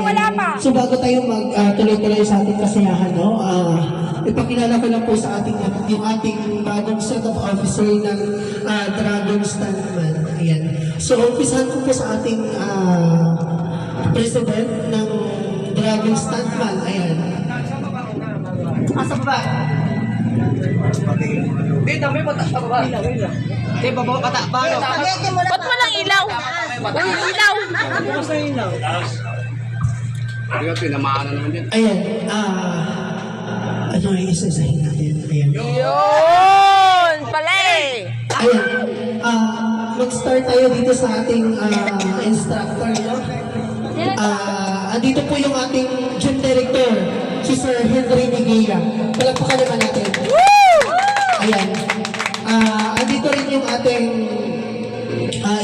Wala pa. So bago tayo mag-tuloy-tuloy sa ating kasiyahan, no? Ipakilala ko lang po sa ating yung ating bagong set of officer ng Dragon Stuntman. Ayan. So umpisahan ko po sa ating president ng Dragon Stuntman. Ayan. Asa ba? Dito, may patak pa ba? Di ba ba patak pa? Ba't walang ilaw? Walang ilaw. Bukas na ilaw. Hindi ka tinamaan na naman din. Ayan. Ano yung isa-isahin natin? Ayan. Yun! Pala eh. Ayan. Mag-start tayo dito sa ating instructor, no? Andito po yung ating gym director, si Sir Henry Miguel. Palagpakan naman natin. Ayan. Andito rin yung ating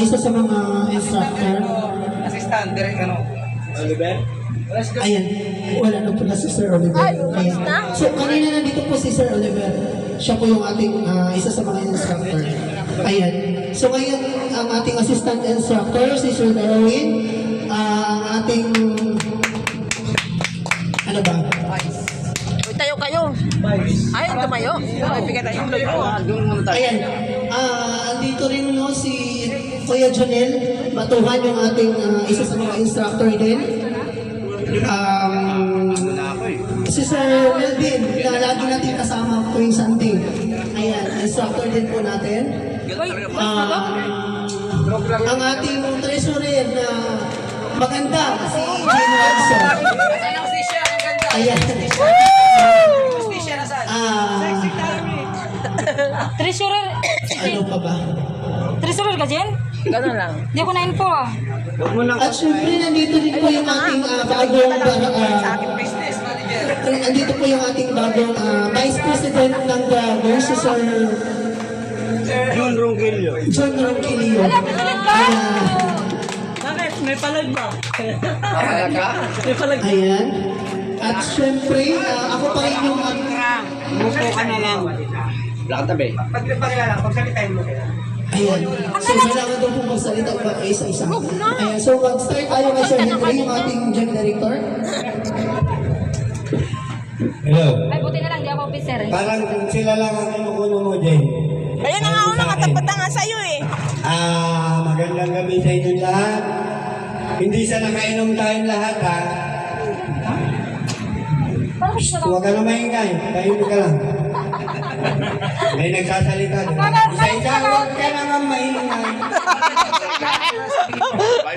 isa sa mga instructor. Assistant, direct ano? Oliver? Ayan. Wala na po na si Sir Oliver. Ayan. So, kanina nandito po si Sir Oliver. Siya po yung ating isa sa mga instructor. Ayan. So, ngayon, ang ating assistant instructor, si Sir Darwin. Ang ating... Ano ba? Uy, tayo kayo. Ayaw tumayo. Ay, bigay tayo. Doon muna tayo. Ayan. Andito rin no, si Kuya Jonel Matuhan, yung ating isa sa mga instructor din. Si Sir Melvin, na lagi natin kasama tuwing Sunday. Ayan, instructor din po natin. Ang ating treasurer na maganda, si Jane Watson. Anong sisya? Ang ganda. Ayan. Sisya na saan? Treasurer. Ano pa ba? Treasurer ka, Jen? Ganun lang. Hindi ko na-info ah. At syempre, nandito din po yung ating bagong Business manager. andito po yung ating bagong Vice President ng Dragon, si Sir John Ronquillo. John Ronquillo. President ka? Bakit? May palag ba? Kaya ka? May palag. Ayan. At syempre, ako pa rin yung Mupo ka na lang. Wala ka tabi. Pagpapakila lang, pagsalitain mo. ayan. So, kailangan daw po magsalita ba isa-isa. Ayan. So, mag-start tayo kay Sir Henry, yung ating Gym Director. Hello. Ay, buti na lang, di ako officer eh. Parang sila lang ang kinukuno mo, Jen. Ayun na nga ako, nakatapat na nga sa'yo eh. Magandang gabi sa inyo lahat. Hindi sa nakainom tayong lahat, ha? Huwag ka na maingay. Tahimik ka lang. May nagsasalita. Isa-isa, huwag ka naman maingay.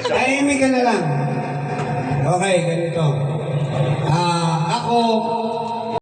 Tahimik ka na lang. Okay, ganito.